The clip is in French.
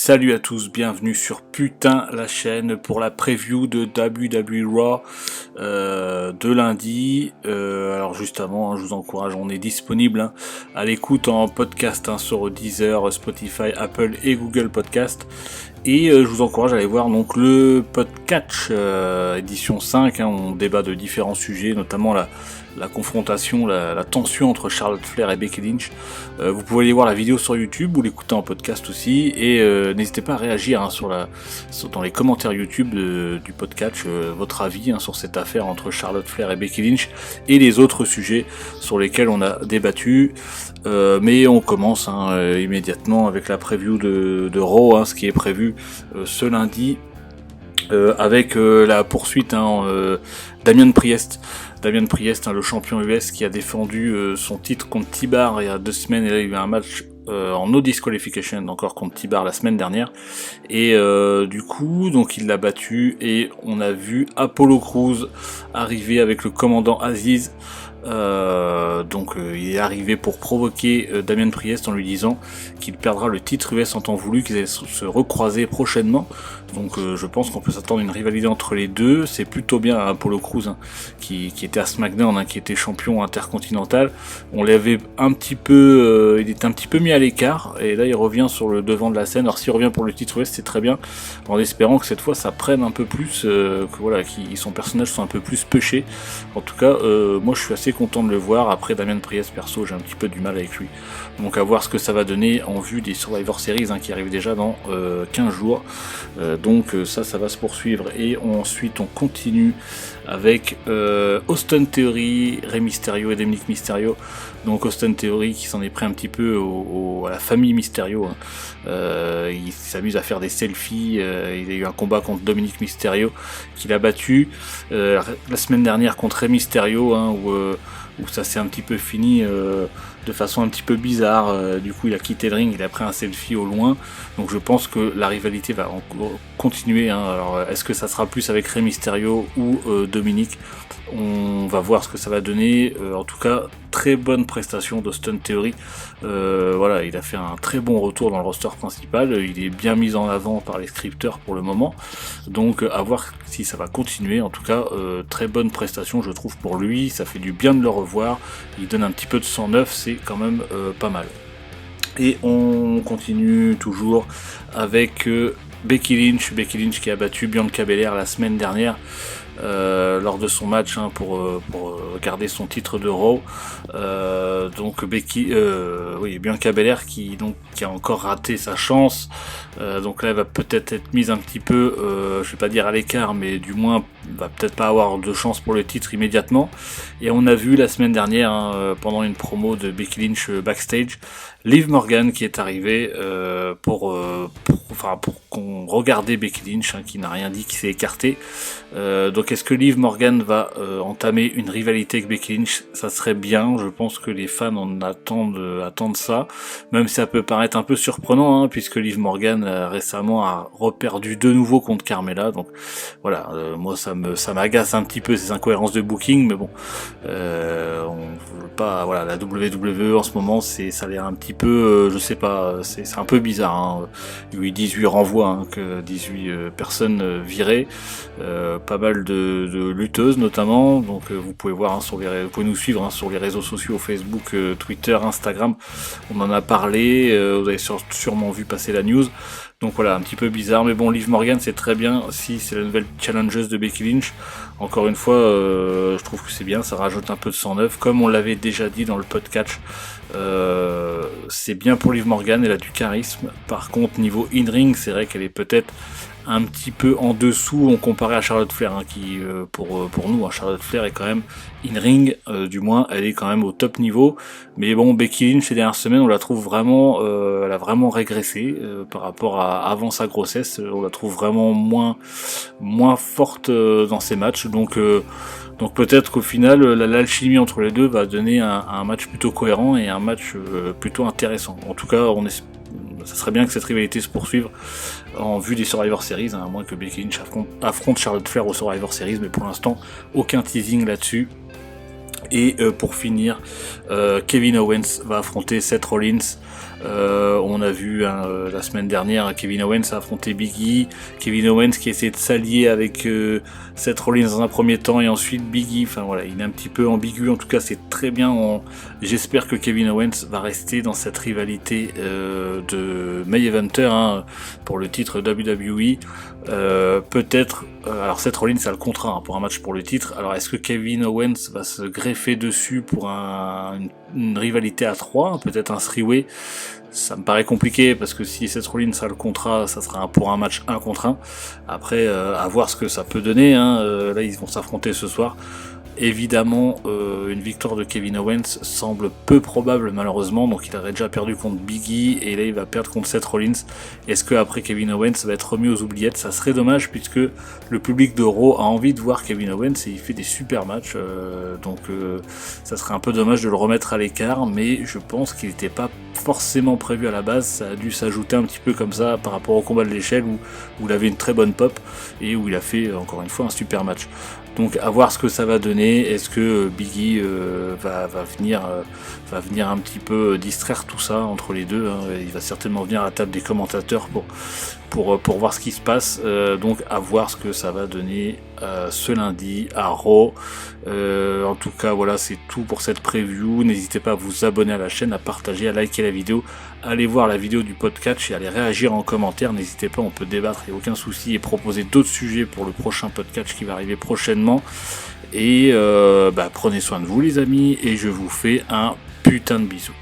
Salut à tous, bienvenue sur Putain la chaîne pour la preview de WWE Raw de lundi. Alors juste avant, je vous encourage, on est disponible à l'écoute en podcast sur Deezer, Spotify, Apple et Google Podcast. Et je vous encourage à aller voir donc le Podcatch édition 5, on débat de différents sujets, notamment la confrontation, la tension entre Charlotte Flair et Becky Lynch. Vous pouvez aller voir la vidéo sur YouTube ou l'écouter en podcast aussi, et n'hésitez pas à réagir dans les commentaires YouTube du Podcatch, votre avis sur cette affaire entre Charlotte Flair et Becky Lynch et les autres sujets sur lesquels on a débattu. Mais on commence immédiatement avec la preview de Raw, ce qui est prévu ce lundi, avec la poursuite Damian Priest, le champion US qui a défendu son titre contre T-Bar il y a 2 semaines, et là il y a eu un match en no disqualification encore contre T-Bar la semaine dernière, et du coup donc il l'a battu, et on a vu Apollo Crews arriver avec le commandant Aziz. Il est arrivé pour provoquer Damian Priest en lui disant qu'il perdra le titre US en temps voulu, qu'ils allaient se recroiser prochainement. Donc je pense qu'on peut s'attendre à une rivalité entre les deux. C'est plutôt bien Apollo Crews qui était à SmackDown, qui était champion intercontinental. On l'avait un petit peu, il était un petit peu mis à l'écart, et là il revient sur le devant de la scène. Alors s'il revient pour le titre US, c'est très bien, en espérant que cette fois ça prenne un peu plus, que son personnage soit un peu plus pushé. En tout cas, moi je suis assez content de le voir. Après Damian Priest, perso, j'ai un petit peu du mal avec lui, donc à voir ce que ça va donner en vue des Survivor Series qui arrivent déjà dans 15 jours. Donc ça va se poursuivre, et ensuite on continue avec Austin Theory, Rey Mysterio et Dominic Mysterio. Donc Austin Theory qui s'en est pris un petit peu à la famille Mysterio. Il s'amuse à faire des selfies. Il a eu un combat contre Dominic Mysterio qu'il a battu la semaine dernière contre Rey Mysterio, où ça s'est un petit peu fini de façon un petit peu bizarre. Du coup il a quitté le ring, il a pris un selfie au loin. Donc je pense que la rivalité va continuer. Alors est-ce que ça sera plus avec Rey Mysterio ou Dominic? On va voir ce que ça va donner. En tout cas, très bonne prestation d'Austin Theory. Il a fait un très bon retour dans le roster principal. Il est bien mis en avant par les scripteurs pour le moment. Donc à voir si ça va continuer. En tout cas, très bonne prestation, je trouve, pour lui. Ça fait du bien de le revoir. Il donne un petit peu de sang neuf, c'est quand même pas mal. Et on continue toujours avec Becky Lynch qui a battu Bianca Belair la semaine dernière lors de son match pour garder son titre de Raw. Bianca Belair qui a encore raté sa chance. Donc là elle va peut-être être mise un petit peu, je vais pas dire à l'écart, mais du moins va peut-être pas avoir de chance pour le titre immédiatement. Et on a vu la semaine dernière, pendant une promo de Becky Lynch backstage, Liv Morgan qui est arrivée pour qu'on regardait Becky Lynch, qui n'a rien dit, qui s'est écarté. Donc est-ce que Liv Morgan va entamer une rivalité avec Becky Lynch? Ça serait bien, je pense que les fans attendent ça, même si ça peut paraître un peu surprenant, puisque Liv Morgan récemment a reperdu de nouveau contre Carmella. Donc voilà, moi ça m'agace un petit peu ces incohérences de booking, mais bon, on veut pas, la WWE en ce moment ça a l'air un petit peu, je sais pas, c'est un peu bizarre. Il y a eu 18 renvois, que 18 personnes virées, pas mal de lutteuses notamment. Donc vous pouvez voir vous pouvez nous suivre sur les réseaux sociaux, Facebook, Twitter, Instagram. On en a parlé, vous avez sûrement vu passer la news. Donc voilà, un petit peu bizarre, mais bon, Liv Morgan c'est très bien si c'est la nouvelle challengeuse de Becky Lynch. Encore une fois, je trouve que c'est bien, ça rajoute un peu de sang neuf, comme on l'avait déjà dit dans le podcast. C'est bien pour Liv Morgan, elle a du charisme. Par contre, niveau in-ring, c'est vrai qu'elle est peut-être un petit peu en dessous en comparé à Charlotte Flair, qui pour nous, Charlotte Flair est quand même in-ring, du moins elle est quand même au top niveau. Mais bon, Becky Lynch ces dernières semaines, on la trouve vraiment, elle a vraiment régressé par rapport à avant sa grossesse. On la trouve vraiment moins forte dans ses matchs. Donc peut-être qu'au final, l'alchimie entre les deux va donner un match plutôt cohérent et un match plutôt intéressant. En tout cas, ça serait bien que cette rivalité se poursuive en vue des Survivor Series, à moins que Becky Lynch affronte Charlotte Flair aux Survivor Series, mais pour l'instant, aucun teasing là-dessus. Et pour finir, Kevin Owens va affronter Seth Rollins On a vu la semaine dernière Kevin Owens affronter Big E, Kevin Owens qui essaie de s'allier avec Seth Rollins dans un premier temps et ensuite Big E. Enfin voilà, il est un petit peu ambigu. En tout cas, c'est très bien. J'espère que Kevin Owens va rester dans cette rivalité de Main Eventer pour le titre WWE. Peut-être. Alors Seth Rollins a le contrat pour un match pour le titre. Alors est-ce que Kevin Owens va se greffer dessus pour une rivalité à 3, peut-être un 3-way? Ça me paraît compliqué parce que si Seth Rollins a le contrat, ça sera pour un match 1 contre 1. Après, à voir ce que ça peut donner. Là, ils vont s'affronter ce soir. Évidemment, une victoire de Kevin Owens semble peu probable malheureusement, donc il aurait déjà perdu contre Big E et là il va perdre contre Seth Rollins. Est-ce que après Kevin Owens va être remis aux oubliettes? Ça serait dommage puisque le public de Raw a envie de voir Kevin Owens et il fait des super matchs, donc ça serait un peu dommage de le remettre à l'écart, mais je pense qu'il n'était pas forcément prévu à la base. Ça a dû s'ajouter un petit peu comme ça par rapport au combat de l'échelle où il avait une très bonne pop et où il a fait encore une fois un super match. Donc à voir ce que ça va donner. Est-ce que Big E va venir un petit peu distraire tout ça entre les deux, Il va certainement venir à la table des commentateurs pour voir ce qui se passe. Donc à voir ce que ça va donner ce lundi à Raw. En tout cas voilà, c'est tout pour cette preview. N'hésitez pas à vous abonner à la chaîne, à partager, à liker la vidéo. Allez voir la vidéo du podcast et allez réagir en commentaire. N'hésitez pas, on peut débattre, il n'y a aucun souci, et proposer d'autres sujets pour le prochain podcast qui va arriver prochainement. Et prenez soin de vous les amis, et je vous fais un putain de bisou.